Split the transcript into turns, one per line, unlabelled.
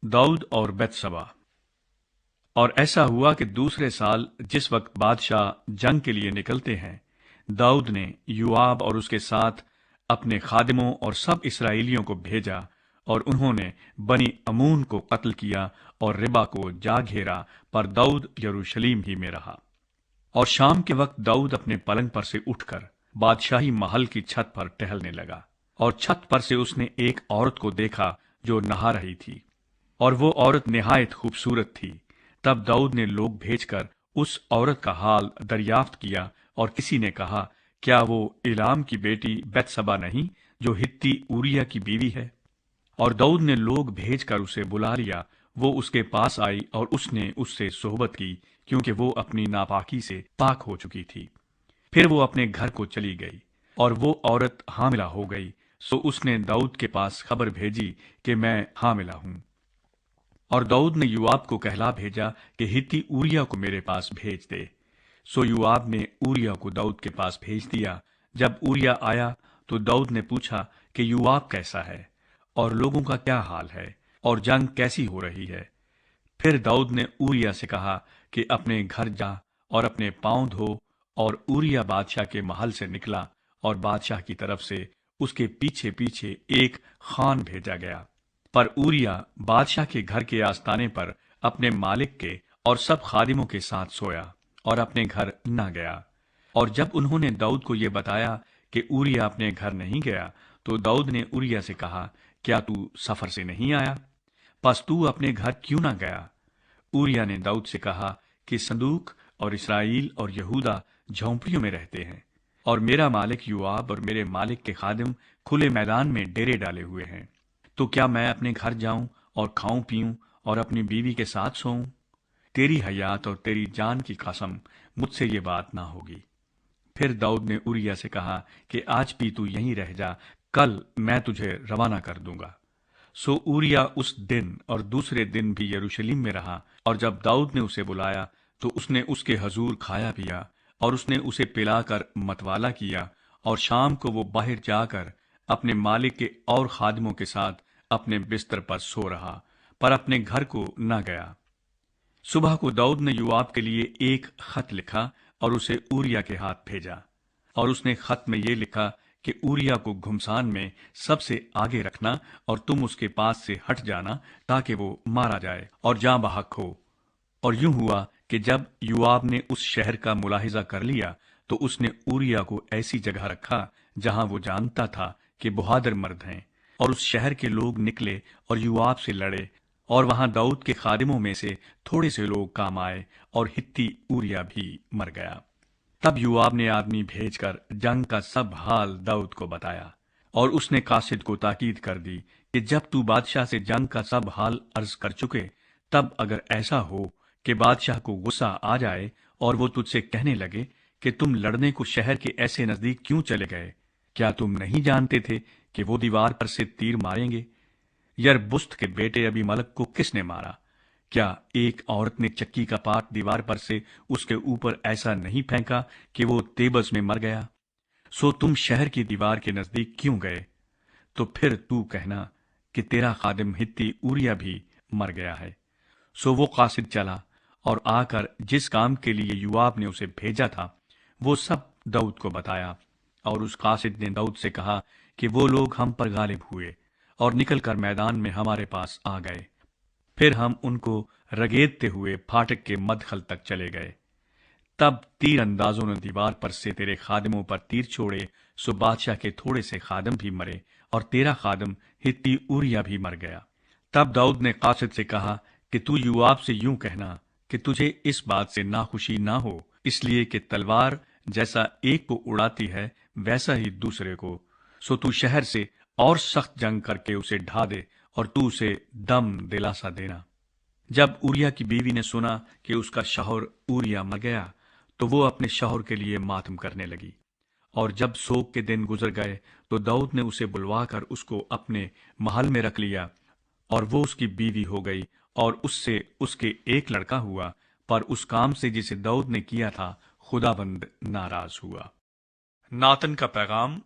داؤد اور بتشبہ۔ اور ایسا ہوا کہ دوسرے سال جس وقت بادشاہ جنگ کے لیے نکلتے ہیں، داؤد نے یوآب اور اس کے ساتھ اپنے خادموں اور سب اسرائیلیوں کو بھیجا، اور انہوں نے بنی امون کو قتل کیا اور ربا کو جا گھیرا، پر داؤد یروشلم ہی میں رہا۔ اور شام کے وقت داؤد اپنے پلنگ پر سے اٹھ کر بادشاہی محل کی چھت پر ٹہلنے لگا، اور چھت پر سے اس نے ایک عورت کو دیکھا جو نہا رہی تھی، اور وہ عورت نہایت خوبصورت تھی۔ تب داؤد نے لوگ بھیج کر اس عورت کا حال دریافت کیا، اور کسی نے کہا، کیا وہ ایلام کی بیٹی بتشبہ نہیں جو ہتی اوریا کی بیوی ہے؟ اور داؤد نے لوگ بھیج کر اسے بلا لیا۔ وہ اس کے پاس آئی اور اس نے اس سے صحبت کی، کیونکہ وہ اپنی ناپاکی سے پاک ہو چکی تھی۔ پھر وہ اپنے گھر کو چلی گئی، اور وہ عورت حاملہ ہو گئی، سو اس نے داؤد کے پاس خبر بھیجی کہ میں حاملہ ہوں۔ اور داؤد نے یوآب کو کہلا بھیجا کہ ہتی اوریا کو میرے پاس بھیج دے۔ سو یوآب نے اوریا کو داؤد کے پاس بھیج دیا۔ جب اوریا آیا تو داؤد نے پوچھا کہ یوآب کیسا ہے، اور لوگوں کا کیا حال ہے، اور جنگ کیسی ہو رہی ہے؟ پھر داؤد نے اوریا سے کہا کہ اپنے گھر جا اور اپنے پاؤں دھو، اور اوریا بادشاہ کے محل سے نکلا، اور بادشاہ کی طرف سے اس کے پیچھے پیچھے ایک خوان بھیجا گیا۔ پر اوریا بادشاہ کے گھر کے آستانے پر اپنے مالک کے اور سب خادموں کے ساتھ سویا، اور اپنے گھر نہ گیا۔ اور جب انہوں نے داؤد کو یہ بتایا کہ اوریا اپنے گھر نہیں گیا، تو داؤد نے اوریا سے کہا، کیا تو سفر سے نہیں آیا؟ پس تو اپنے گھر کیوں نہ گیا؟ اوریا نے داؤد سے کہا کہ صندوق اور اسرائیل اور یہودا جھونپڑیوں میں رہتے ہیں، اور میرا مالک یوآب اور میرے مالک کے خادم کھلے میدان میں ڈیرے ڈالے ہوئے ہیں، تو کیا میں اپنے گھر جاؤں اور کھاؤں پیوں اور اپنی بیوی کے ساتھ سوؤں؟ تیری حیات اور تیری جان کی قسم، مجھ سے یہ بات نہ ہوگی۔ پھر داؤد نے اوریا سے کہا کہ آج بھی تو یہیں رہ جا، کل میں تجھے روانہ کر دوں گا۔ سو اوریا اس دن اور دوسرے دن بھی یروشلم میں رہا، اور جب داؤد نے اسے بلایا تو اس نے اس کے حضور کھایا پیا، اور اس نے اسے پلا کر متوالا کیا، اور شام کو وہ باہر جا کر اپنے مالک کے اور خادموں کے ساتھ اپنے بستر پر سو رہا، پر اپنے گھر کو نہ گیا۔ صبح کو داؤد نے یوآب کے لیے ایک خط لکھا اور اسے اوریا کے ہاتھ بھیجا، اور اس نے خط میں یہ لکھا کہ اوریا کو گھمسان میں سب سے آگے رکھنا، اور تم اس کے پاس سے ہٹ جانا تاکہ وہ مارا جائے اور جاں بحق ہو۔ اور یوں ہوا کہ جب یوآب نے اس شہر کا ملاحظہ کر لیا تو اس نے اوریا کو ایسی جگہ رکھا جہاں وہ جانتا تھا کہ بہادر مرد ہیں، اور اس شہر کے لوگ نکلے اور یوآب سے لڑے، اور وہاں داؤد کے خادموں میں سے تھوڑے سے لوگ کام آئے، اور ہتی اوریا بھی مر گیا۔ تب یوآب نے آدمی بھیج کر جنگ کا سب حال داؤد کو بتایا، اور اس نے قاصد کو تاکید کر دی کہ جب تو بادشاہ سے جنگ کا سب حال عرض کر چکے، تب اگر ایسا ہو کہ بادشاہ کو غصہ آ جائے اور وہ تجھ سے کہنے لگے کہ تم لڑنے کو شہر کے ایسے نزدیک کیوں چلے گئے؟ کیا تم نہیں جانتے تھے کہ وہ دیوار پر سے تیر ماریں گے؟ یربست کے بیٹے ابی ملک کو کس نے مارا؟ کیا ایک عورت نے چکی کا پاٹ دیوار پر سے اس کے اوپر ایسا نہیں پھینکا کہ وہ تیبس میں مر گیا؟ سو تم شہر کی دیوار کے نزدیک کیوں گئے؟ تو پھر تو کہنا کہ تیرا خادم ہتی اوریا بھی مر گیا ہے۔ سو وہ قاصد چلا اور آ کر جس کام کے لیے یوآب نے اسے بھیجا تھا وہ سب داؤد کو بتایا، اور اس قاصد نے داؤد سے کہا کہ وہ لوگ ہم پر غالب ہوئے اور نکل کر میدان میں ہمارے پاس آ گئے۔ پھر ہم ان کو رگیدتے ہوئے پھاٹک کے مدخل تک چلے گئے۔ تب تیر اندازوں نے دیوار پر سے تیرے خادموں پر تیر چھوڑے، سو بادشاہ کے تھوڑے سے خادم بھی مرے، اور تیرا خادم ہتی اوریا بھی مر گیا۔ تب داؤد نے قاصد سے کہا کہ تو یوآب سے یوں کہنا کہ تجھے اس بات سے ناخوشی نہ ہو، اس لیے کہ تلوار جیسا ایک کو اڑاتی ہے ویسا ہی دوسرے کو، سو تو شہر سے اور سخت جنگ کر کے اسے ڈھا دے، اور تو اسے دم دلاسا دینا۔ جب اوریا کی بیوی نے سنا کہ اس کا شوہر اوریا مر گیا تو وہ اپنے شوہر کے لیے ماتم کرنے لگی، اور جب سوگ کے دن گزر گئے تو داؤد نے اسے بلوا کر اس کو اپنے محل میں رکھ لیا، اور وہ اس کی بیوی ہو گئی، اور اس سے اس کے ایک لڑکا ہوا، پر اس کام سے جسے داؤد نے کیا تھا خداوند ناراض ہوا۔ ناتن کا پیغام